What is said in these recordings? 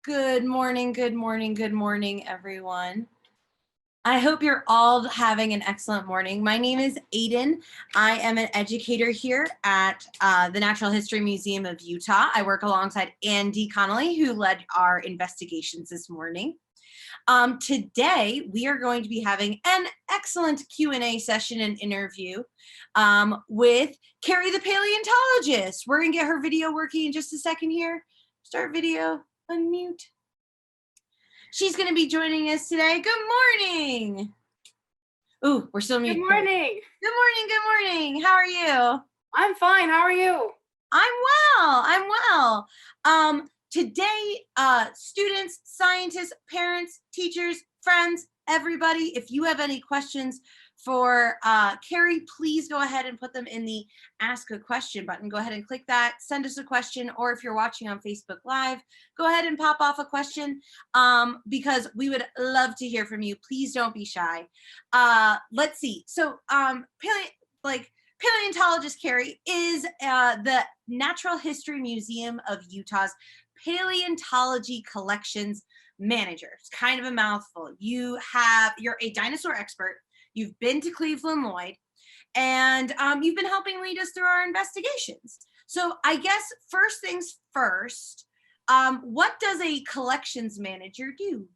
Good morning, good morning, good morning, everyone. I hope you're all having an excellent morning. My name is Aiden. I am an educator here at the Natural History Museum of Utah. I work alongside Andy Connolly, who led our investigations this morning. Today, we are going to be having an excellent Q&A session and interview with Carrie the paleontologist. We're going to get her video working in just a second here. Start video, unmute. She's going to be joining us today. Good morning. Ooh, we're still muted. Good morning. Good morning. Good morning. How are you? I'm fine. How are you? I'm well. Today, students, scientists, parents, teachers, friends, everybody, if you have any questions for Carrie, please go ahead and put them in the Ask a Question button. Go ahead and click that, send us a question, or if you're watching on Facebook Live, go ahead and pop off a question because we would love to hear from you. Please don't be shy. Let's see. So, paleontologist Carrie is the Natural History Museum of Utah's paleontology collections manager. It's kind of a mouthful. You're a dinosaur expert. You've been to Cleveland Lloyd, and you've been helping lead us through our investigations. So I guess first things first, what does a collections manager do?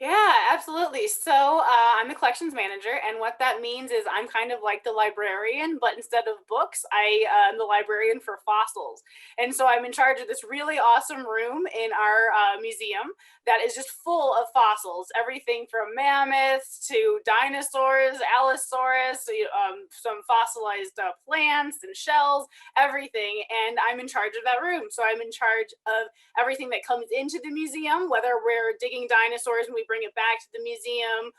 Yeah, absolutely. So I'm the collections manager, and what that means is I'm kind of like the librarian, but instead of books, I am the librarian for fossils. And so I'm in charge of this really awesome room in our museum that is just full of fossils, everything from mammoths to dinosaurs, Allosaurus, some fossilized plants and shells, everything. And I'm in charge of that room. So I'm in charge of everything that comes into the museum, whether we're digging dinosaurs and we bring it back to the museum.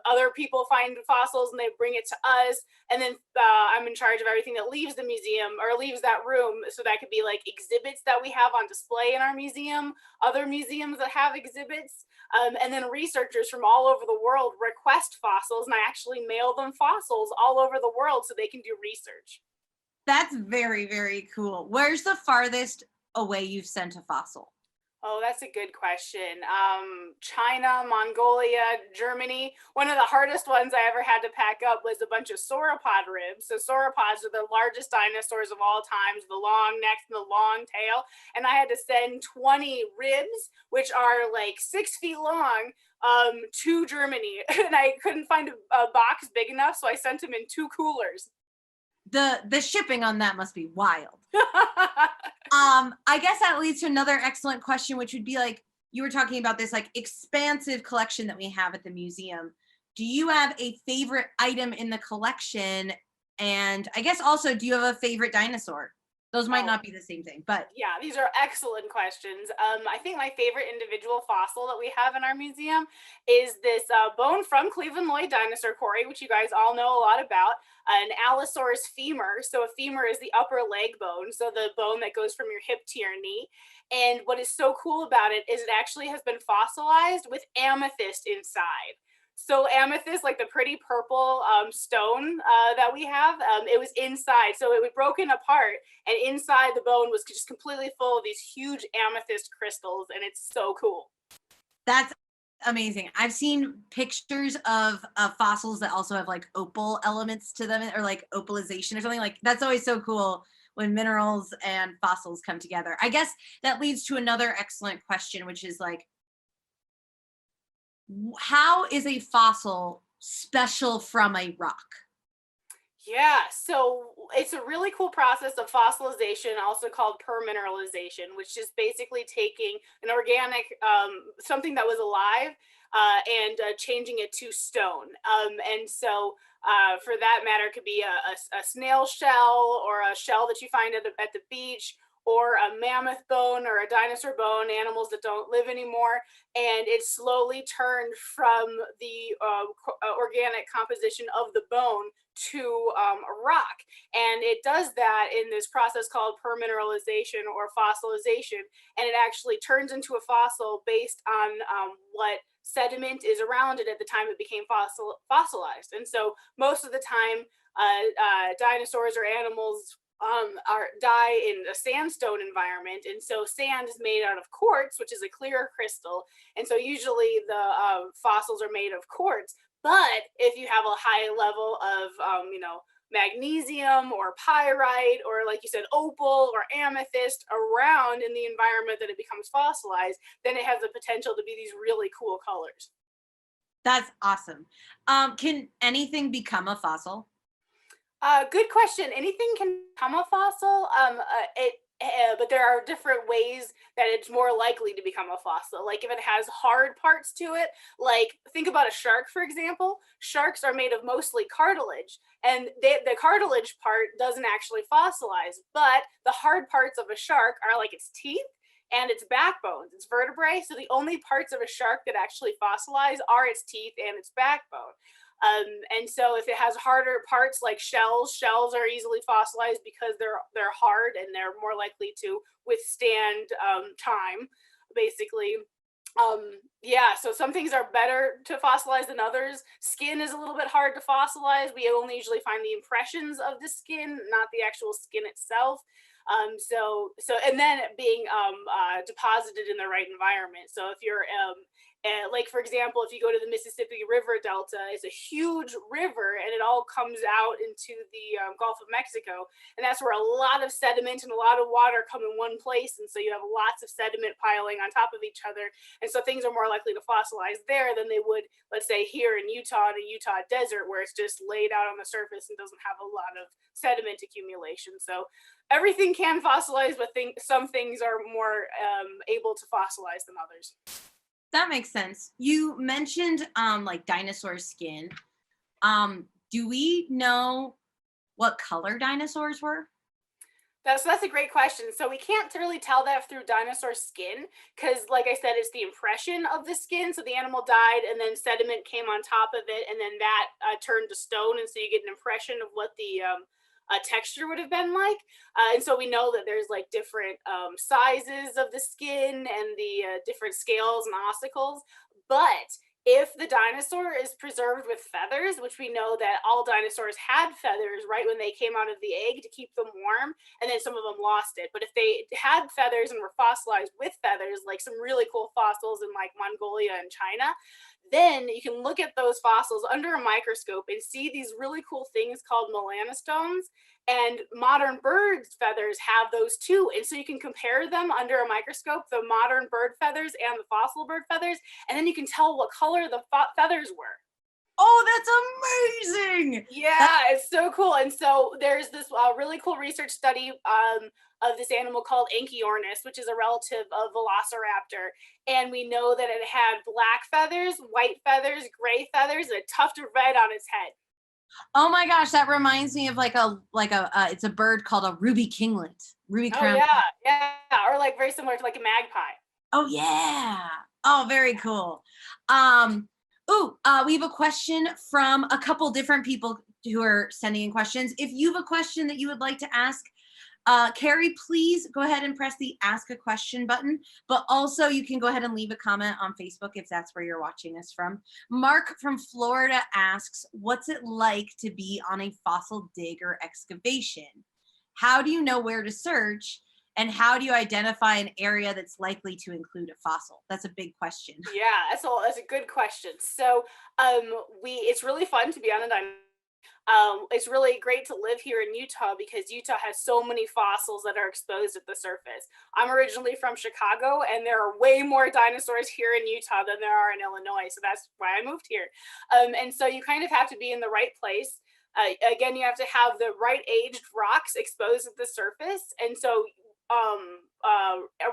Other people find fossils and they bring it to us. And then I'm in charge of everything that leaves the museum or leaves that room. So that could be like exhibits that we have on display in our museum, other museums that have exhibits. And then researchers from all over the world request fossils, and I actually mail them fossils all over the world so they can do research. That's very, very cool. Where's the farthest away you've sent a fossil? Oh, that's a good question. China, Mongolia, Germany. One of the hardest ones I ever had to pack up was a bunch of sauropod ribs. So sauropods are the largest dinosaurs of all times, the long necks and the long tail. And I had to send 20 ribs, which are like 6 feet long, to Germany. And I couldn't find a box big enough, so I sent them in 2 coolers. The shipping on that must be wild. I guess that leads to another excellent question, which would be like, you were talking about this like expansive collection that we have at the museum. Do you have a favorite item in the collection? And I guess also, do you have a favorite dinosaur? Those might not be the same thing, but yeah, these are excellent questions. I think my favorite individual fossil that we have in our museum is this bone from Cleveland Lloyd dinosaur quarry, which you guys all know a lot about, an Allosaurus femur. So a femur is the upper leg bone, so the bone that goes from your hip to your knee. And what is so cool about it is it actually has been fossilized with amethyst inside. So amethyst, like the pretty purple stone that we have, it was inside. So it was broken apart, and inside the bone was just completely full of these huge amethyst crystals, and it's so cool. that's amazing. I've seen pictures of fossils that also have like opal elements to them, or like opalization or something. Like that's always so cool when minerals and fossils come together. I guess that leads to another excellent question, which is like, how is a fossil special from a rock? Yeah, so it's a really cool process of fossilization, also called permineralization, which is basically taking an organic, something that was alive, and changing it to stone. And so for that matter, it could be a snail shell or a shell that you find at the beach, or a mammoth bone or a dinosaur bone, animals that don't live anymore. And it slowly turned from the organic composition of the bone to a rock. And it does that in this process called permineralization or fossilization. And it actually turns into a fossil based on what sediment is around it at the time it became fossilized. And so most of the time, dinosaurs or animals die in a sandstone environment, and so sand is made out of quartz, which is a clear crystal, and so usually the fossils are made of quartz. But if you have a high level of magnesium or pyrite, or like you said, opal or amethyst around in the environment that it becomes fossilized, then it has the potential to be these really cool colors. That's awesome. Can anything become a fossil? Good question. Anything can become a fossil. But there are different ways that it's more likely to become a fossil. Like if it has hard parts to it, like think about a shark, for example. Sharks are made of mostly cartilage, and the cartilage part doesn't actually fossilize, but the hard parts of a shark are like its teeth and its backbones, its vertebrae. So the only parts of a shark that actually fossilize are its teeth and its backbone. And so if it has harder parts like shells are easily fossilized because they're hard and they're more likely to withstand time, basically. Yeah, so some things are better to fossilize than others. Skin is a little bit hard to fossilize. We only usually find the impressions of the skin, not the actual skin itself. And then being deposited in the right environment. So if you're like, for example, if you go to the Mississippi River Delta, it's a huge river and it all comes out into the Gulf of Mexico. And that's where a lot of sediment and a lot of water come in one place. And so you have lots of sediment piling on top of each other. And so things are more likely to fossilize there than they would, let's say, here in Utah, in a Utah desert, where it's just laid out on the surface and doesn't have a lot of sediment accumulation. So everything can fossilize, but some things are more able to fossilize than others. That makes sense. You mentioned like dinosaur skin. Do we know what color dinosaurs were? That's a great question. So we can't really tell that through dinosaur skin because, like I said, it's the impression of the skin. So the animal died and then sediment came on top of it, and then that turned to stone. And so you get an impression of what the texture would have been like. And so we know that there's like different sizes of the skin and the different scales and ossicles. But if the dinosaur is preserved with feathers, which we know that all dinosaurs had feathers right when they came out of the egg to keep them warm, and then some of them lost it. But if they had feathers and were fossilized with feathers, like some really cool fossils in like Mongolia and China, then you can look at those fossils under a microscope and see these really cool things called melanostomes. And modern birds' feathers have those too. And so you can compare them under a microscope, the modern bird feathers and the fossil bird feathers, and then you can tell what color the feathers were. Oh, that's amazing. Yeah, it's so cool. And so there's this really cool research study of this animal called Anchiornis, which is a relative of Velociraptor. And we know that it had black feathers, white feathers, gray feathers, and a tuft of red on its head. Oh my gosh, that reminds me of it's a bird called a ruby kinglet. Ruby crown. Oh yeah, or like very similar to like a magpie. Oh yeah. Oh, very cool. We have a question from a couple different people who are sending in questions. If you have a question that you would like to ask Carrie, please go ahead and press the ask a question button, but also you can go ahead and leave a comment on Facebook if that's where you're watching us from. Mark from Florida asks, what's it like to be on a fossil dig or excavation? How do you know where to search? And how do you identify an area that's likely to include a fossil? That's a big question. Yeah, that's a good question. So it's really fun to be on a dinosaur. It's really great to live here in Utah because Utah has so many fossils that are exposed at the surface. I'm originally from Chicago, and there are way more dinosaurs here in Utah than there are in Illinois. So that's why I moved here. And so you kind of have to be in the right place. Again, you have to have the right aged rocks exposed at the surface. And so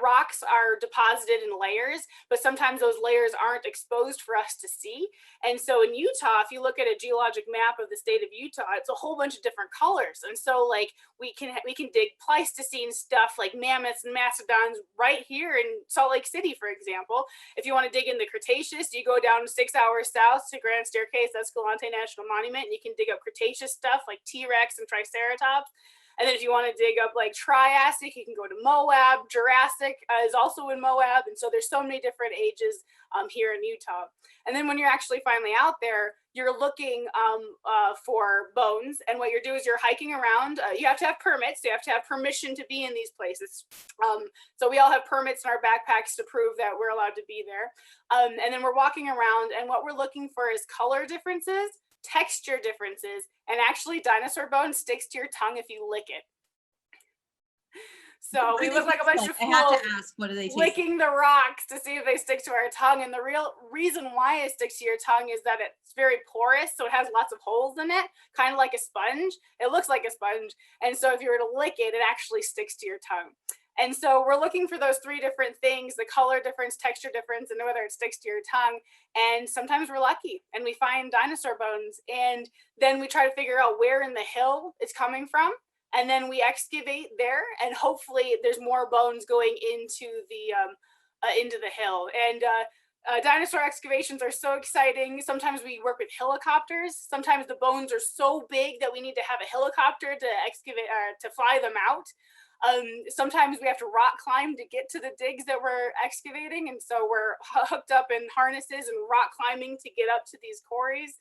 rocks are deposited in layers, but sometimes those layers aren't exposed for us to see. And so in Utah, if you look at a geologic map of the state of Utah, it's a whole bunch of different colors. And so like we can dig Pleistocene stuff like mammoths and mastodons right here in Salt Lake City, for example. If you want to dig in the Cretaceous, you go down 6 hours south to Grand Staircase, Escalante National Monument, and you can dig up Cretaceous stuff like T-Rex and Triceratops. And then if you want to dig up like Triassic, you can go to Moab. Jurassic is also in Moab. And so there's so many different ages here in Utah. And then when you're actually finally out there, you're looking for bones. And what you do is you're hiking around. You have to have permits. So you have to have permission to be in these places. So we all have permits in our backpacks to prove that we're allowed to be there. And then we're walking around, and what we're looking for is color differences, texture differences, and actually dinosaur bone sticks to your tongue if you lick it. So we look like a bunch of I have fools to ask, what do they taste licking the rocks to see if they stick to our tongue. And the real reason why it sticks to your tongue is that it's very porous, so it has lots of holes in it, kind of like a sponge. It looks like a sponge, and so if you were to lick it, it actually sticks to your tongue. And so we're looking for those three different things: the color difference, texture difference, and whether it sticks to your tongue. And sometimes we're lucky and we find dinosaur bones, and then we try to figure out where in the hill it's coming from. And then we excavate there, and hopefully there's more bones going into the hill. And dinosaur excavations are so exciting. Sometimes we work with helicopters. Sometimes the bones are so big that we need to have a helicopter to excavate to fly them out. Sometimes we have to rock climb to get to the digs that we're excavating, and so we're hooked up in harnesses and rock climbing to get up to these quarries.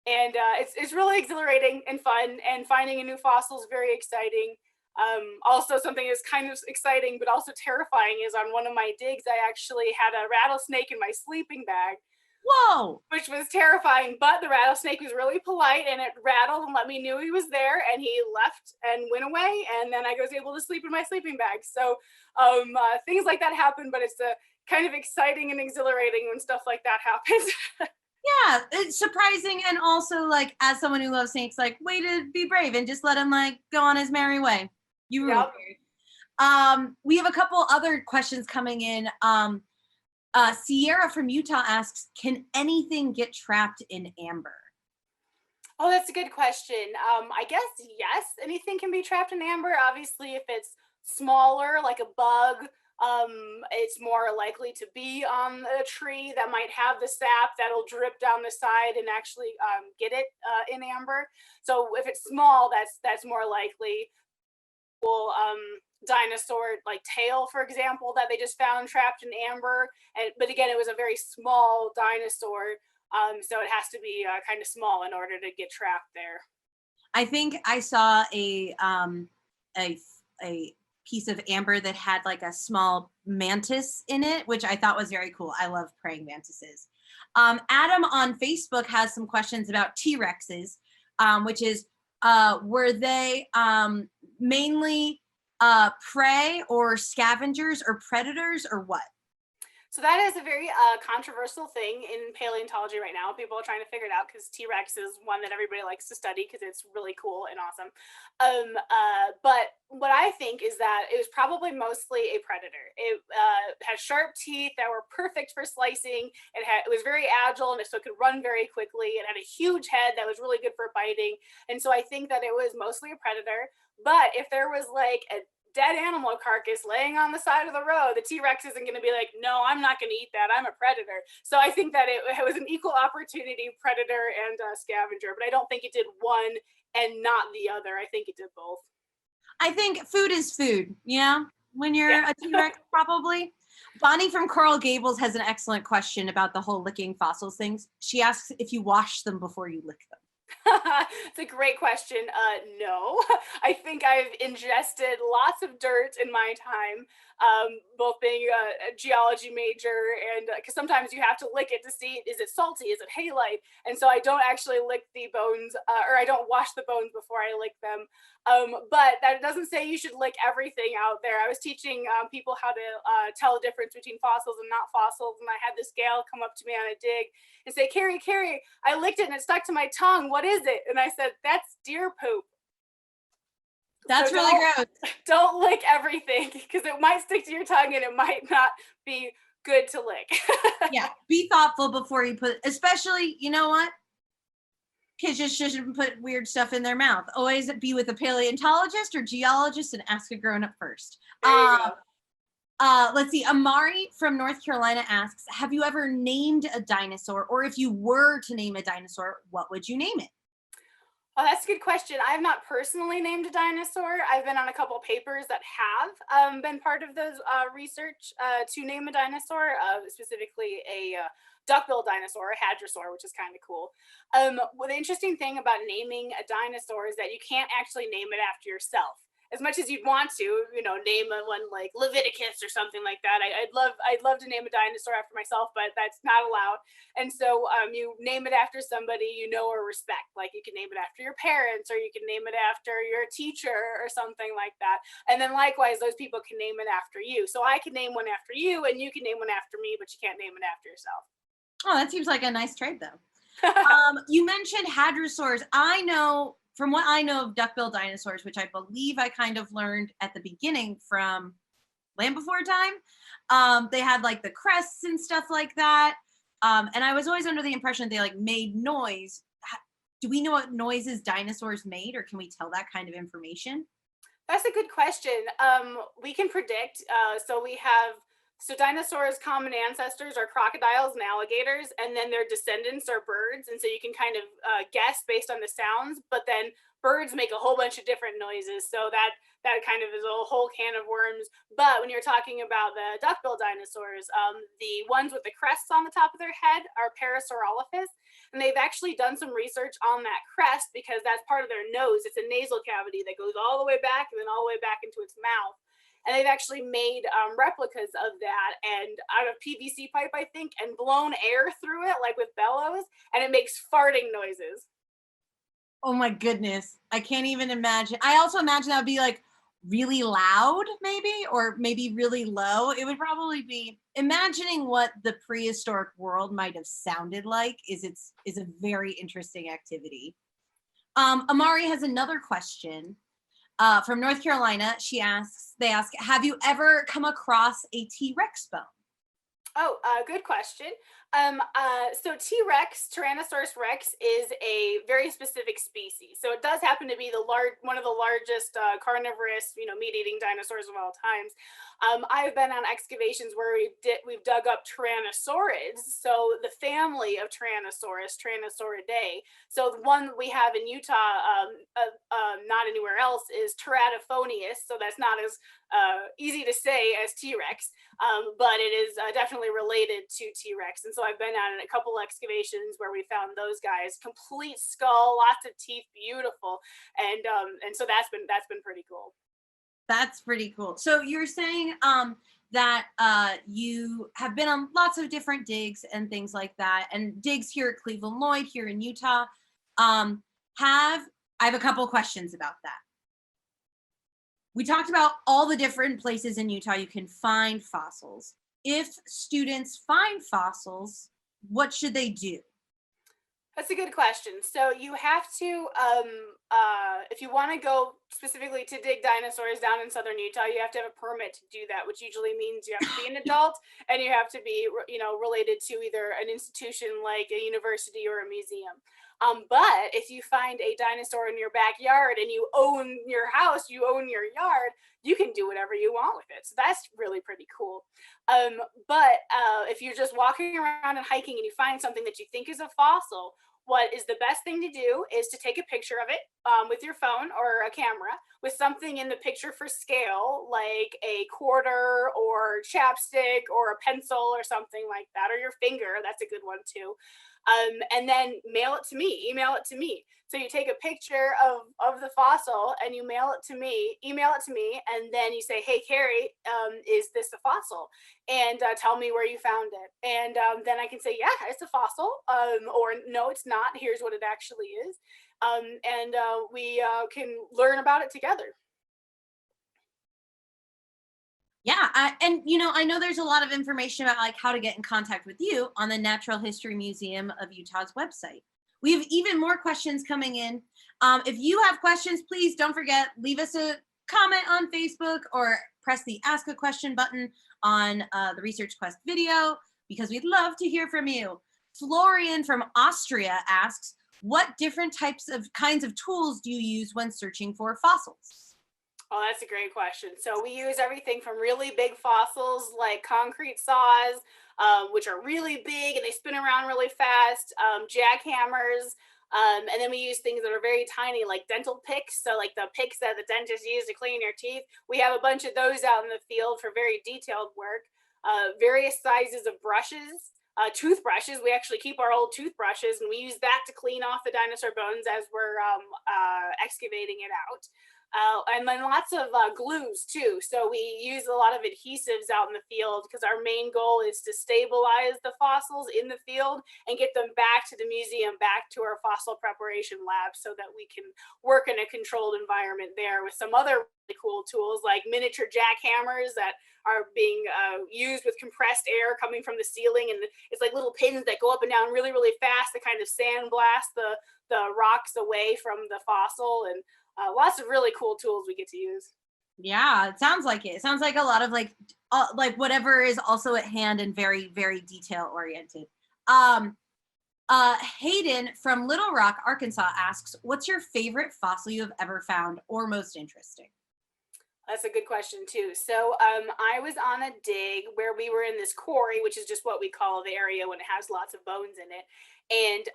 And it's really exhilarating and fun, and finding a new fossil is very exciting. Also, something that's kind of exciting but also terrifying is on one of my digs, I actually had a rattlesnake in my sleeping bag. Whoa! Which was terrifying, but the rattlesnake was really polite, and it rattled and let me know he was there, and he left and went away, and then I was able to sleep in my sleeping bag. So things like that happen, but it's kind of exciting and exhilarating when stuff like that happens. Yeah, it's surprising, and also, like, as someone who loves snakes, like, way to be brave and just let him, like, go on his merry way. You rule. Yep. We have a couple other questions coming in. Sierra from Utah asks, can anything get trapped in amber? Oh, that's a good question. I guess yes, anything can be trapped in amber. Obviously, if it's smaller, like a bug, it's more likely to be on a tree that might have the sap that'll drip down the side and actually get it in amber. So if it's small, that's more likely. Well, dinosaur like tail, for example, that they just found trapped in amber, but again, it was a very small dinosaur, so it has to be kind of small in order to get trapped there. I think I saw a piece of amber that had like a small mantis in it, which I thought was very cool. I love praying mantises. Adam on Facebook has some questions about T-Rexes, which is, were they mainly prey or scavengers or predators or what? So that is a very controversial thing in paleontology right now. People are trying to figure it out because T-Rex is one that everybody likes to study because it's really cool and awesome. But what I think is that it was probably mostly a predator. It had sharp teeth that were perfect for slicing. It was very agile, and so it could run very quickly. It had a huge head that was really good for biting. And so I think that it was mostly a predator. But if there was like a dead animal carcass laying on the side of the road, the T-Rex isn't going to be like, no, I'm not going to eat that. I'm a predator. So I think that it was an equal opportunity predator and scavenger, but I don't think it did one and not the other. I think it did both. I think food is food, when you're a T-Rex, probably. Bonnie from Coral Gables has an excellent question about the whole licking fossils things. She asks if you wash them before you lick them. It's a great question. No, I think I've ingested lots of dirt in my time, both being a geology major, and because sometimes you have to lick it to see, is it salty, is it halite? And so I don't actually lick the bones, or I don't wash the bones before I lick them. But that doesn't say you should lick everything out there. I was teaching people how to tell the difference between fossils and not fossils, and I had this gal come up to me on a dig and say, Carrie, I licked it and it stuck to my tongue. What is it? And I said, that's deer poop. That's so really gross. Don't lick everything because it might stick to your tongue and it might not be good to lick. Yeah, be thoughtful before you put, especially, you know what? Kids just shouldn't put weird stuff in their mouth. Always be with a paleontologist or geologist and ask a grown-up first. There you go. Let's see. Amari from North Carolina asks, have you ever named a dinosaur, or if you were to name a dinosaur, what would you name it? Oh, that's a good question. I've not personally named a dinosaur. I've been on a couple papers that have been part of those research to name a dinosaur, specifically a duck-billed dinosaur, a hadrosaur, which is kind of cool. Well, the interesting thing about naming a dinosaur is that you can't actually name it after yourself. As much as you'd want to, name one like Leviticus or something like that. I'd love to name a dinosaur after myself, but that's not allowed. And so you name it after somebody you know or respect. Like you can name it after your parents, or you can name it after your teacher or something like that. And then likewise, those people can name it after you. So I can name one after you, and you can name one after me, but you can't name it after yourself. Oh, that seems like a nice trade, though. You mentioned hadrosaurs. I know from what I know of duck-billed dinosaurs, which I believe I kind of learned at the beginning from Land Before Time. They had like the crests and stuff like that. And I was always under the impression they like made noise. Do we know what noises dinosaurs made, or can we tell that kind of information? That's a good question. We can predict. So dinosaurs' common ancestors are crocodiles and alligators, and then their descendants are birds. And so you can kind of guess based on the sounds, but then birds make a whole bunch of different noises. So that kind of is a whole can of worms. But when you're talking about the duck-billed dinosaurs, the ones with the crests on the top of their head are Parasaurolophus, and they've actually done some research on that crest because that's part of their nose. It's a nasal cavity that goes all the way back and then all the way back into its mouth. And they've actually made replicas of that and out of PVC pipe, I think, and blown air through it, like with bellows, and it makes farting noises. Oh my goodness. I can't even imagine. I also imagine that would be like really loud, maybe, or maybe really low. It would probably be imagining what the prehistoric world might have sounded like is a very interesting activity. Amari has another question from North Carolina. They ask, have you ever come across a T-Rex bone? Oh, good question. So T-Rex, Tyrannosaurus Rex, is a very specific species. So it does happen to be one of the largest carnivorous, meat-eating dinosaurs of all times. I've been on excavations where we've dug up Tyrannosaurids, so the family of Tyrannosaurus, Tyrannosauridae. So the one we have in Utah, not anywhere else, is Teratophonius. So that's not as easy to say as T-Rex, but it is definitely related to T-Rex. And so I've been on a couple excavations where we found those guys, complete skull, lots of teeth, beautiful, and so that's been pretty cool. That's pretty cool. So you're saying that you have been on lots of different digs and things like that, and digs here at Cleveland Lloyd, here in Utah. I have a couple questions about that. We talked about all the different places in Utah you can find fossils. If students find fossils, what should they do? That's a good question. So you have to, if you want to go specifically to dig dinosaurs down in southern Utah, you have to have a permit to do that, which usually means you have to be an adult and you have to be, related to either an institution like a university or a museum. But if you find a dinosaur in your backyard and you own your house, you own your yard, you can do whatever you want with it. So that's really pretty cool. But if you're just walking around and hiking and you find something that you think is a fossil, what is the best thing to do is to take a picture of it with your phone or a camera with something in the picture for scale, like a quarter or chapstick or a pencil or something like that, or your finger. That's a good one too. And then email it to me. So you take a picture of the fossil and you email it to me, and then you say, hey, Carrie, is this a fossil? And tell me where you found it. And then I can say, yeah, it's a fossil, or no, it's not. Here's what it actually is. And we can learn about it together. Yeah, I know there's a lot of information about like how to get in contact with you on the Natural History Museum of Utah's website. We have even more questions coming in. If you have questions, please don't forget, leave us a comment on Facebook or press the Ask a Question button on the Research Quest video, because we'd love to hear from you. Florian from Austria asks, what different kinds of tools do you use when searching for fossils? Oh, that's a great question. So we use everything from really big fossils like concrete saws, which are really big and they spin around really fast, jackhammers, And then we use things that are very tiny, like dental picks. So like the picks that the dentist use to clean your teeth, we have a bunch of those out in the field for very detailed work. Various sizes of brushes, toothbrushes. We actually keep our old toothbrushes and we use that to clean off the dinosaur bones as we're excavating it out. And then lots of glues too. So we use a lot of adhesives out in the field because our main goal is to stabilize the fossils in the field and get them back to the museum, back to our fossil preparation lab so that we can work in a controlled environment there with some other really cool tools like miniature jackhammers that are being used with compressed air coming from the ceiling. And it's like little pins that go up and down really, really fast to kind of sandblast the rocks away from the fossil. And lots of really cool tools we get to use. Yeah, it sounds like it. It sounds like a lot of like whatever is also at hand and very, very detail oriented. Hayden from Little Rock, Arkansas asks, what's your favorite fossil you have ever found or most interesting? That's a good question too. So I was on a dig where we were in this quarry, which is just what we call the area when it has lots of bones in it. And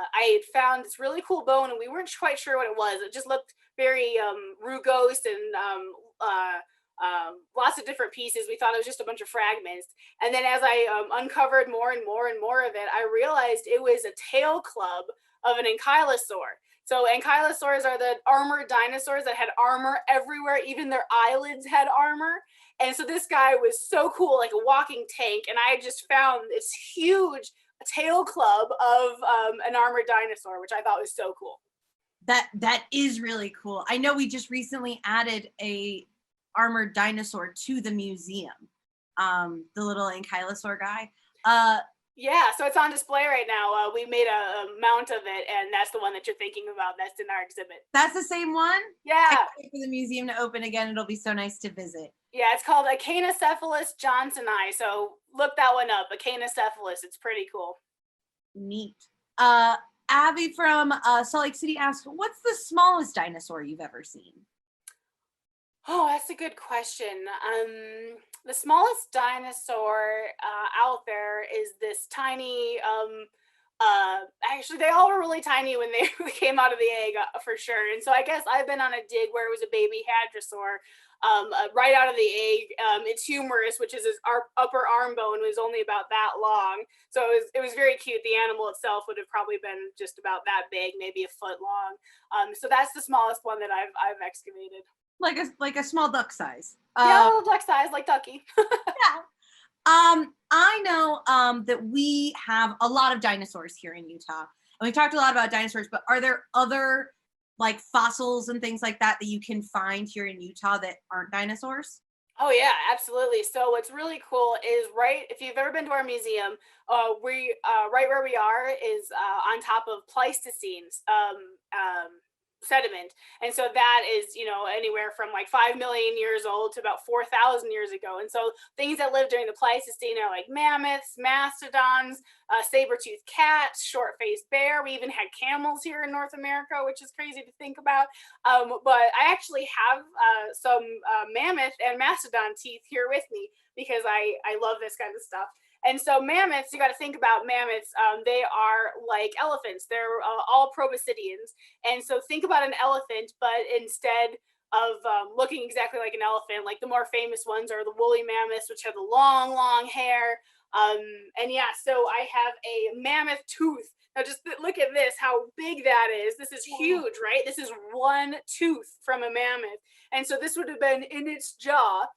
I had found this really cool bone, and we weren't quite sure what it was. It just looked very rugose and lots of different pieces. We thought it was just a bunch of fragments. And then as I uncovered more and more and more of it, I realized it was a tail club of an ankylosaur. So ankylosaurs are the armored dinosaurs that had armor everywhere. Even their eyelids had armor. And so this guy was so cool, like a walking tank. And I just found this huge tail club of an armored dinosaur, which I thought was so cool. That is really cool. I know we just recently added a armored dinosaur to the museum. The little ankylosaur guy. Yeah, so it's on display right now. We made a mount of it, and that's the one that you're thinking about. That's in our exhibit. That's the same one? Yeah. I can't wait for the museum to open again. It'll be so nice to visit. Yeah, it's called Echinocephalus johnsoni. So look that one up, Echinocephalus. It's pretty cool. Neat. Abby from Salt Lake City asks, what's the smallest dinosaur you've ever seen? Oh, that's a good question. The smallest dinosaur out there is this tiny, actually they all were really tiny when they came out of the egg for sure. And so I guess I've been on a dig where it was a baby hadrosaur right out of the egg. Its humerus, which is his upper arm bone, was only about that long. So it was very cute. The animal itself would have probably been just about that big, maybe a foot long. So that's the smallest one that I've excavated. Like a small duck size. Yeah, a little duck size, like Ducky. Yeah. I know that we have a lot of dinosaurs here in Utah. And we've talked a lot about dinosaurs, but are there other like fossils and things like that that you can find here in Utah that aren't dinosaurs? Oh yeah, absolutely. So what's really cool is if you've ever been to our museum, we right where we are is on top of Pleistocene sediment. And so that is, anywhere from like 5 million years old to about 4,000 years ago. And so things that lived during the Pleistocene are like mammoths, mastodons, saber-toothed cats, short-faced bear. We even had camels here in North America, which is crazy to think about. But I actually have some mammoth and mastodon teeth here with me because I love this kind of stuff. And so mammoths, you got to think about mammoths. They are like elephants. They're all proboscideans. And so think about an elephant, but instead of looking exactly like an elephant, like the more famous ones are the woolly mammoths, which have the long, long hair. And yeah, so I have a mammoth tooth. Now just look at this, how big that is. This is huge, right? This is one tooth from a mammoth. And so this would have been in its jaw.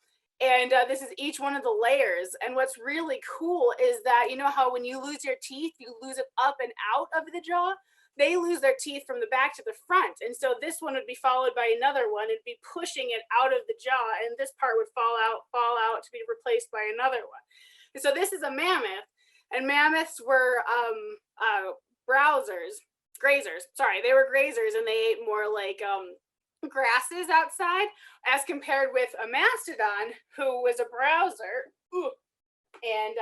And this is each one of the layers. And what's really cool is that, you know how when you lose your teeth, you lose it up and out of the jaw? They lose their teeth from the back to the front. And so this one would be followed by another one. It'd be pushing it out of the jaw. And this part would fall out to be replaced by another one. And so this is a mammoth. And mammoths were grazers. Sorry, they were grazers, and they ate more like grasses outside, as compared with a mastodon who was a browser. And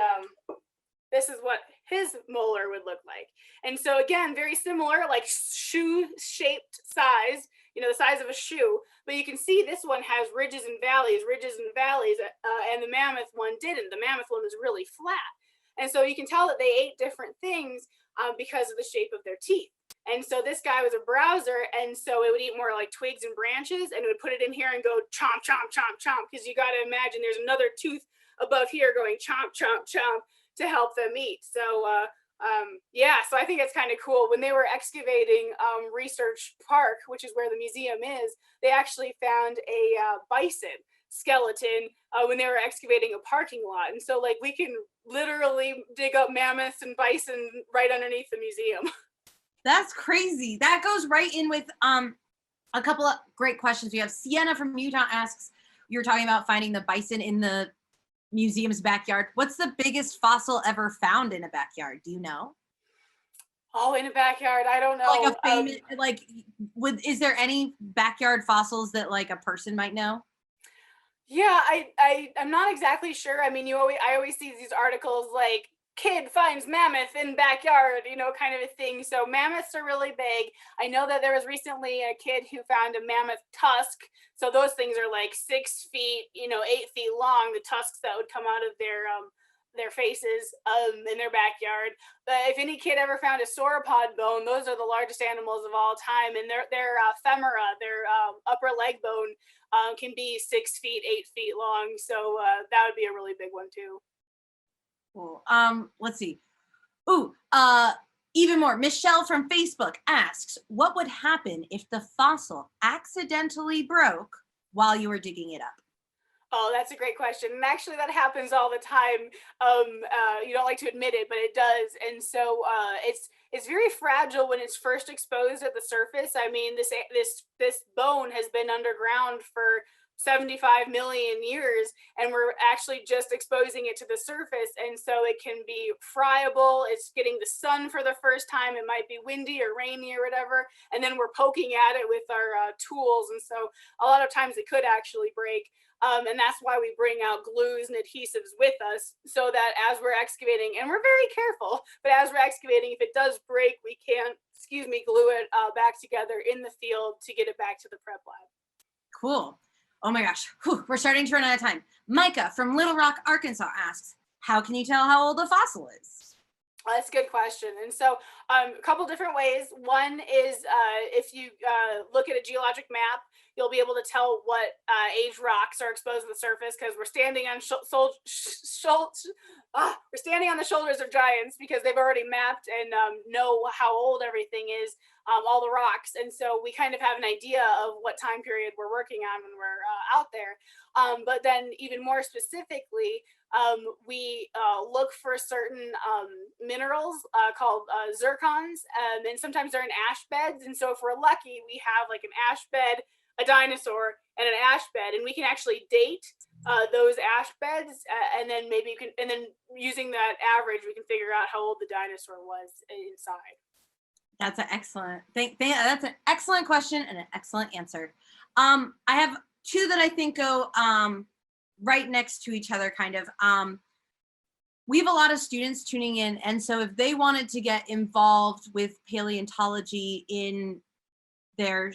this is what his molar would look like. And so again, very similar, like shoe-shaped size, the size of a shoe. But you can see this one has ridges and valleys, and the mammoth one didn't. The mammoth one was really flat. And so you can tell that they ate different things. because of the shape of their teeth. And so this guy was a browser, and so it would eat more like twigs and branches, and it would put it in here and go chomp, chomp, chomp, chomp, because you got to imagine there's another tooth above here going chomp, chomp, chomp to help them eat. So yeah, so I think it's kind of cool. When they were excavating Research Park, which is where the museum is, they actually found a bison skeleton when they were excavating a parking lot. And so like we can literally dig up mammoths and bison right underneath the museum. That's crazy. That goes right in with a couple of great questions. We have Sienna from Utah asks, you're talking about finding the bison in the museum's backyard. What's the biggest fossil ever found in a backyard? Do you know? Oh, in a backyard, I don't know. Like a famous, like, is there any backyard fossils that like a person might know? Yeah, I'm not exactly sure. I mean, I always see these articles like kid finds mammoth in backyard, you know, kind of a thing. So mammoths are really big. I know that there was recently a kid who found a mammoth tusk. So those things are like 6 feet, you know, 8 feet long, the tusks that would come out of their faces in their backyard. But if any kid ever found a sauropod bone, those are the largest animals of all time, and their femora, their upper leg bone, can be 6 feet, 8 feet long. So that would be a really big one too. Cool. Let's see. Ooh, even more. Michelle from Facebook asks, what would happen if the fossil accidentally broke while you were digging it up? Oh, that's a great question. And actually that happens all the time. You don't like to admit it, but it does. And so it's very fragile when it's first exposed at the surface. I mean, this bone has been underground for 75 million years, and we're actually just exposing it to the surface. And so it can be friable. It's getting the sun for the first time. It might be windy or rainy or whatever. And then we're poking at it with our tools. And so a lot of times it could actually break. And that's why we bring out glues and adhesives with us, so that as we're excavating, and we're very careful, but as we're excavating, if it does break, we can, glue it back together in the field to get it back to the prep lab. Cool. Oh my gosh, whew, we're starting to run out of time. Micah from Little Rock, Arkansas asks, how can you tell how old a fossil is? That's a good question. And so a couple different ways. One is if you look at a geologic map, you'll be able to tell what age rocks are exposed to the surface, because we're standing on we're standing on the shoulders of giants, because they've already mapped and know how old everything is, all the rocks. And so we kind of have an idea of what time period we're working on when we're out there. But then even more specifically, we look for certain minerals called zircons, and sometimes they're in ash beds. And so if we're lucky, we have like an ash bed, a dinosaur, and an ash bed, and we can actually date those ash beds, and then maybe you can, and then using that average, we can figure out how old the dinosaur was inside. That's an excellent that's an excellent question and an excellent answer. I have two that I think go right next to each other, kind of. We have a lot of students tuning in, and so if they wanted to get involved with paleontology in their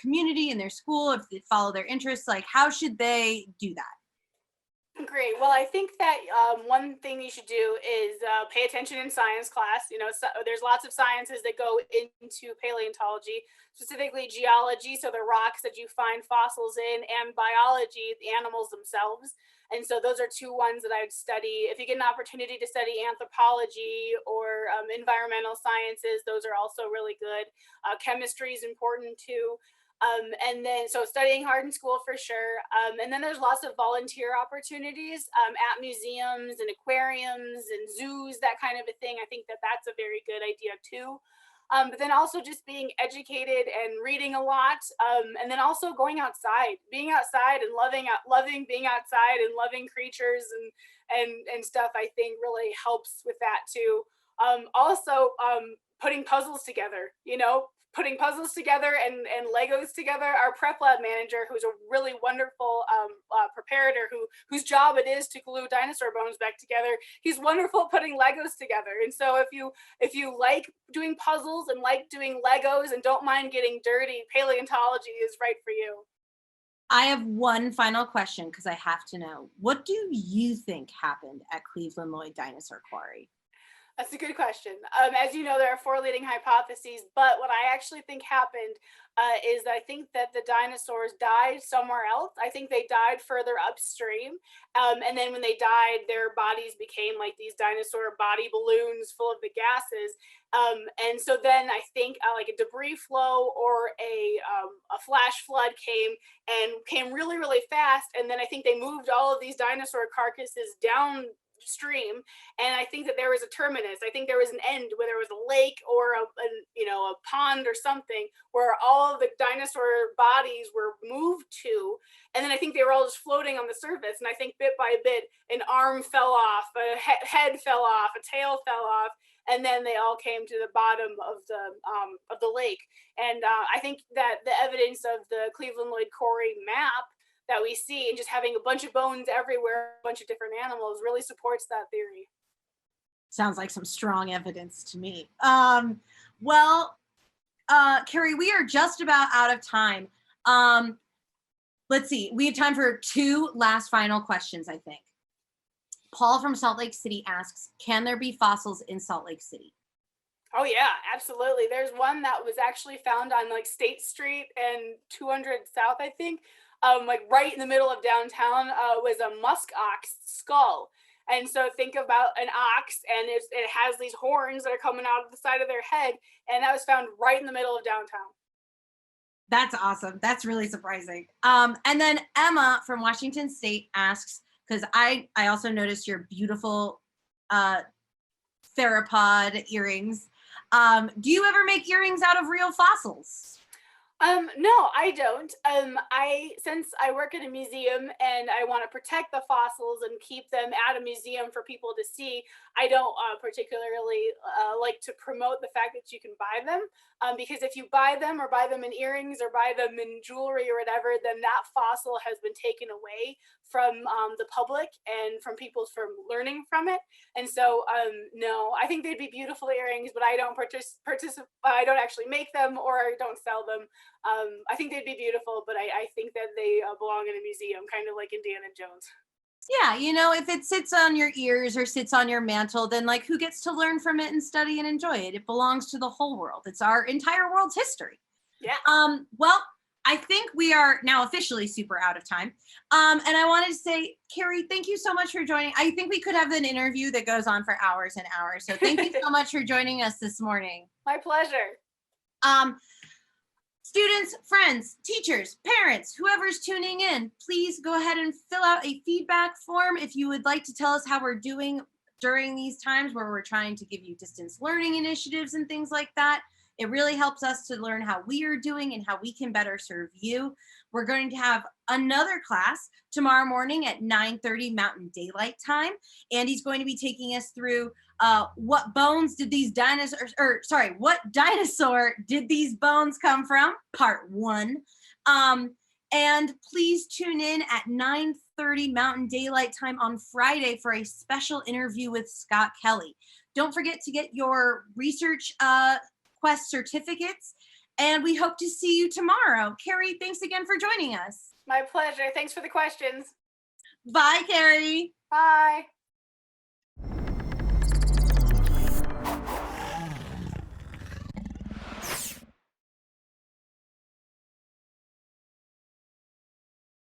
community, in their school, if they follow their interests, like how should they do that? Great. Well, I think that one thing you should do is pay attention in science class. You know, there's lots of sciences that go into paleontology, specifically geology, so the rocks that you find fossils in, and biology, the animals themselves. And so those are two ones that I would study. If you get an opportunity to study anthropology or environmental sciences, those are also really good. Chemistry is important too. And then, so studying hard in school for sure. And then there's lots of volunteer opportunities at museums and aquariums and zoos, that kind of a thing. I think that that's a very good idea too. But then also just being educated and reading a lot. And then also going outside, being outside and loving being outside and loving creatures and stuff, I think really helps with that too. Also, putting puzzles together, you know, putting puzzles together and Legos together. Our prep lab manager, who's a really wonderful preparator, whose job it is to glue dinosaur bones back together, he's wonderful at putting Legos together. And so if you like doing puzzles and like doing Legos and don't mind getting dirty, paleontology is right for you. I have one final question, because I have to know, what do you think happened at Cleveland Lloyd Dinosaur Quarry? That's a good question. As you know, there are four leading hypotheses, but what I actually think happened is I think that the dinosaurs died somewhere else. I think they died further upstream. And then when they died, their bodies became like these dinosaur body balloons full of the gases. And so then I think like a debris flow or a flash flood came really, really fast. And then I think they moved all of these dinosaur carcasses downstream, and I think that there was a terminus. I think there was an end, where there was a lake or a pond or something where all of the dinosaur bodies were moved to, and then I think they were all just floating on the surface. And I think bit by bit, an arm fell off, a head fell off, a tail fell off, and then they all came to the bottom of the lake. And I think that the evidence of the Cleveland Lloyd Corey map that we see, and just having a bunch of bones everywhere, a bunch of different animals, really supports that theory. Sounds like some strong evidence to me. Carrie, we are just about out of time. Let's see, we have time for two last final questions, I think. Paul from Salt Lake City asks, can there be fossils in Salt Lake City? Oh yeah, absolutely. There's one that was actually found on like State Street and 200 South, I think. Like right in the middle of downtown was a musk ox skull. And so think about an ox, and it has these horns that are coming out of the side of their head, and that was found right in the middle of downtown. That's awesome. That's really surprising. And then Emma from Washington State asks, because I also noticed your beautiful theropod earrings. Do you ever make earrings out of real fossils? No, I don't. Since I work in a museum and I want to protect the fossils and keep them at a museum for people to see, I don't particularly like to promote the fact that you can buy them, because if you buy them or buy them in earrings or buy them in jewelry or whatever, then that fossil has been taken away from the public and from people from learning from it. And so, no, I think they'd be beautiful earrings, but I don't participate. I don't actually make them or I don't sell them. I think they'd be beautiful, but I think that they belong in a museum, kind of like Indiana Jones. Yeah, if it sits on your ears or sits on your mantle, then like who gets to learn from it and study and enjoy it? It belongs to the whole world. It's our entire world's history. Yeah. Well, I think we are now officially super out of time. And I wanted to say, Carrie, thank you so much for joining. I think we could have an interview that goes on for hours and hours. So thank you so much for joining us this morning. My pleasure. Students, friends, teachers, parents, whoever's tuning in, please go ahead and fill out a feedback form if you would like to tell us how we're doing during these times where we're trying to give you distance learning initiatives and things like that. It really helps us to learn how we are doing and how we can better serve you. We're going to have another class tomorrow morning at 9:30 Mountain Daylight Time. Andy's going to be taking us through what dinosaur did these bones come from? Part 1. And please tune in at 9:30 Mountain Daylight Time on Friday for a special interview with Scott Kelly. Don't forget to get your research Quest certificates, and we hope to see you tomorrow. Carrie, thanks again for joining us. My pleasure. Thanks for the questions. Bye, Carrie. Bye.